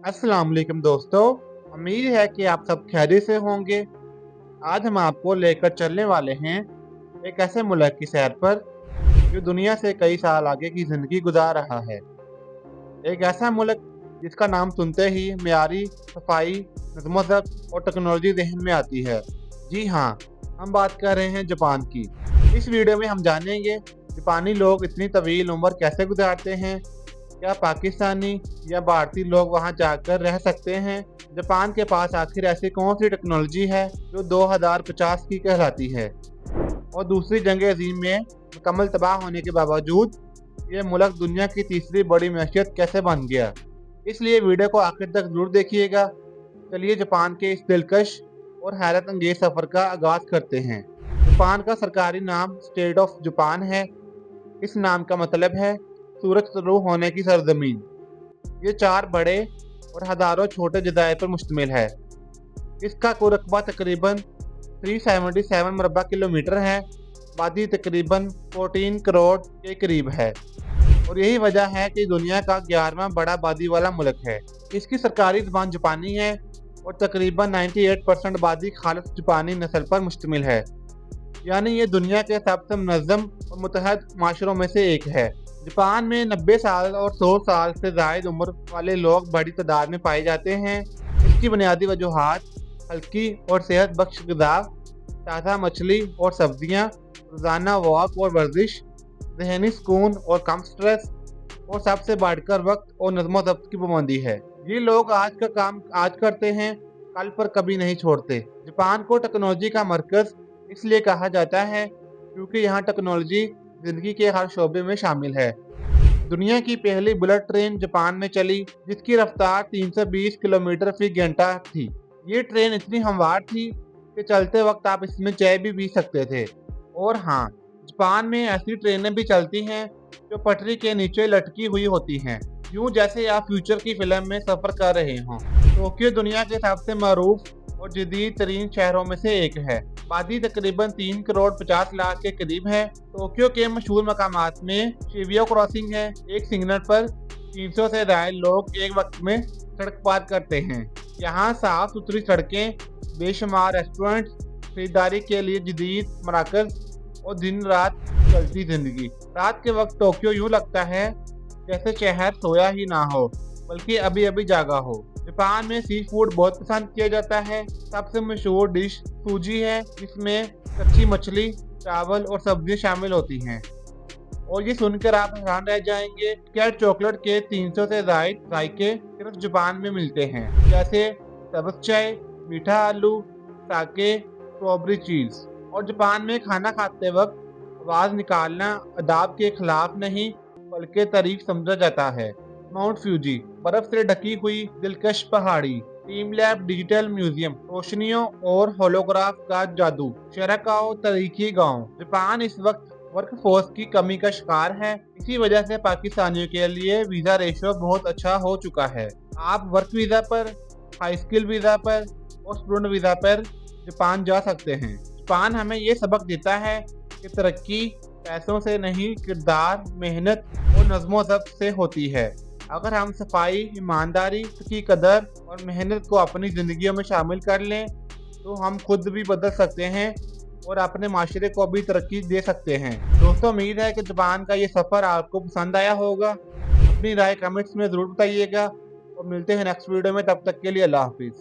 अस्सलाम वालेकुम दोस्तों। उम्मीद है कि आप सब खैरियत से होंगे। आज हम आपको लेकर चलने वाले हैं एक ऐसे मुल्क की सैर पर जो दुनिया से कई साल आगे की ज़िंदगी गुजार रहा है। एक ऐसा मुल्क जिसका नाम सुनते ही मियारी, सफाई, नज़्म-ओ-ज़ब्त और टेक्नोलॉजी ज़हन में आती है। जी हाँ, हम बात कर रहे हैं जापान की। इस वीडियो में हम जानेंगे जापानी लोग इतनी तवील उम्र कैसे गुजारते हैं, क्या पाकिस्तानी या भारतीय लोग वहां जाकर रह सकते हैं, जापान के पास आखिर ऐसी कौन सी टेक्नोलॉजी है जो 2050 की कहलाती है, और दूसरी जंग अजीम में मुकम्मल तबाह होने के बावजूद ये मुल्क दुनिया की तीसरी बड़ी मैशियत कैसे बन गया। इसलिए वीडियो को आखिर तक जरूर देखिएगा। चलिए जापान के इस दिलकश और हैरत अंगेज सफ़र का आगाज़ करते हैं। जापान का सरकारी नाम स्टेट ऑफ जापान है। इस नाम का मतलब है सूरज तुलू होने की सरजमीन। ये 4 बड़े और हज़ारों छोटे जज़ायर पर मुश्तमिल है। इसका कुल रकबा तकरीबन 377 मरबा किलोमीटर है। आबादी तकरीबन 14 करोड़ के करीब है और यही वजह है कि दुनिया का 11वां बड़ा आबादी वाला मुल्क है। इसकी सरकारी ज़बान जापानी है और तकरीबन 98% आबादी खालिस जापानी नस्ल पर मुश्तमिल है। यानी ये दुनिया के सबसे मुनज़्ज़म और मुत्तहद माशरों में से एक है। जापान में 90 साल और 100 साल से ज़ायद उम्र वाले लोग बड़ी तादाद में पाए जाते हैं। इसकी बुनियादी वजूहात हल्की और सेहत बख्श ग़िज़ा, ताज़ा मछली और सब्जियाँ, रोज़ाना वॉक और वर्जिश, ज़हनी सुकून और कम स्ट्रेस, और सबसे बढ़कर वक्त और नज़्म-ओ-ज़ब्त की पाबंदी है। ये लोग आज का काम आज करते हैं, कल पर कभी नहीं छोड़ते। जापान को टेक्नोलॉजी का मरकज़ इसलिए कहा जाता है क्योंकि यहाँ टेक्नोलॉजी ज़िंदगी के हर शोबे में शामिल है। दुनिया की पहली बुलेट ट्रेन जापान में चली, जिसकी रफ्तार 320 किलोमीटर फी घंटा थी। ये ट्रेन इतनी हमवार थी कि चलते वक्त आप इसमें चाय भी पी सकते थे। और हाँ, जापान में ऐसी ट्रेनें भी चलती हैं जो पटरी के नीचे लटकी हुई होती हैं, यूँ जैसे आप फ्यूचर की फिल्म में सफ़र कर रहे हों। टोक्यो दुनिया के सबसे मरूफ और जदीद तरीन शहरों में से एक है। आबादी तकरीबन 3 करोड़ 50 लाख के करीब है। टोक्यो के मशहूर मकामात में शिबुया क्रॉसिंग है। एक सिग्नल पर 300 से ज़ायद लोग एक वक्त में सड़क पार करते हैं। यहाँ साफ सुथरी सड़कें, बेशुमार रेस्टोरेंट्स, खरीदारी के लिए जदीद मराकज़ और दिन रात चलती जिंदगी। रात के वक्त टोक्यो यूँ लगता है जैसे शहर सोया ही ना हो, बल्कि अभी अभी जागा हो। जापान में सी फूड बहुत पसंद किया जाता है। सबसे मशहूर डिश सूजी है, जिसमें कच्ची मछली, चावल और सब्जियां शामिल होती हैं। और ये सुनकर आप हैरान रह जाएंगे, क्या चॉकलेट के 300 से ज़ायद जायके सिर्फ जापान में मिलते हैं, जैसे सब्ज़ चाय, मीठा आलू, साके, स्ट्रॉबेरी चीज़। और जापान में खाना खाते वक्त आवाज़ निकालना अदाब के खिलाफ नहीं, बल्कि तारीफ समझा जाता है। माउंट फ्यूजी, बर्फ से ढकी हुई दिलकश पहाड़ी, टीम लैब डिजिटल म्यूजियम, रोशनियों और होलोग्राफ का जादू, शेराकाओ तारीखी गांव। जापान इस वक्त वर्कफोर्स की कमी का शिकार है। इसी वजह से पाकिस्तानियों के लिए वीज़ा रेशो बहुत अच्छा हो चुका है। आप वर्क वीज़ा पर, हाई स्किल वीज़ा पर और स्टूडेंट वीज़ा पर जापान जा सकते हैं। जापान हमें ये सबक देता है कि तरक्की पैसों से नहीं, किरदार, मेहनत और नज़्म-ओ-ज़ब्त से होती है। अगर हम सफाई, ईमानदारी की कदर और मेहनत को अपनी ज़िंदगियों में शामिल कर लें तो हम खुद भी बदल सकते हैं और अपने माशरे को भी तरक्की दे सकते हैं। दोस्तों, उम्मीद है कि जापान का ये सफ़र आपको पसंद आया होगा। अपनी राय कमेंट्स में ज़रूर बताइएगा और मिलते हैं नेक्स्ट वीडियो में। तब तक के लिए अल्लाह हाफिज़।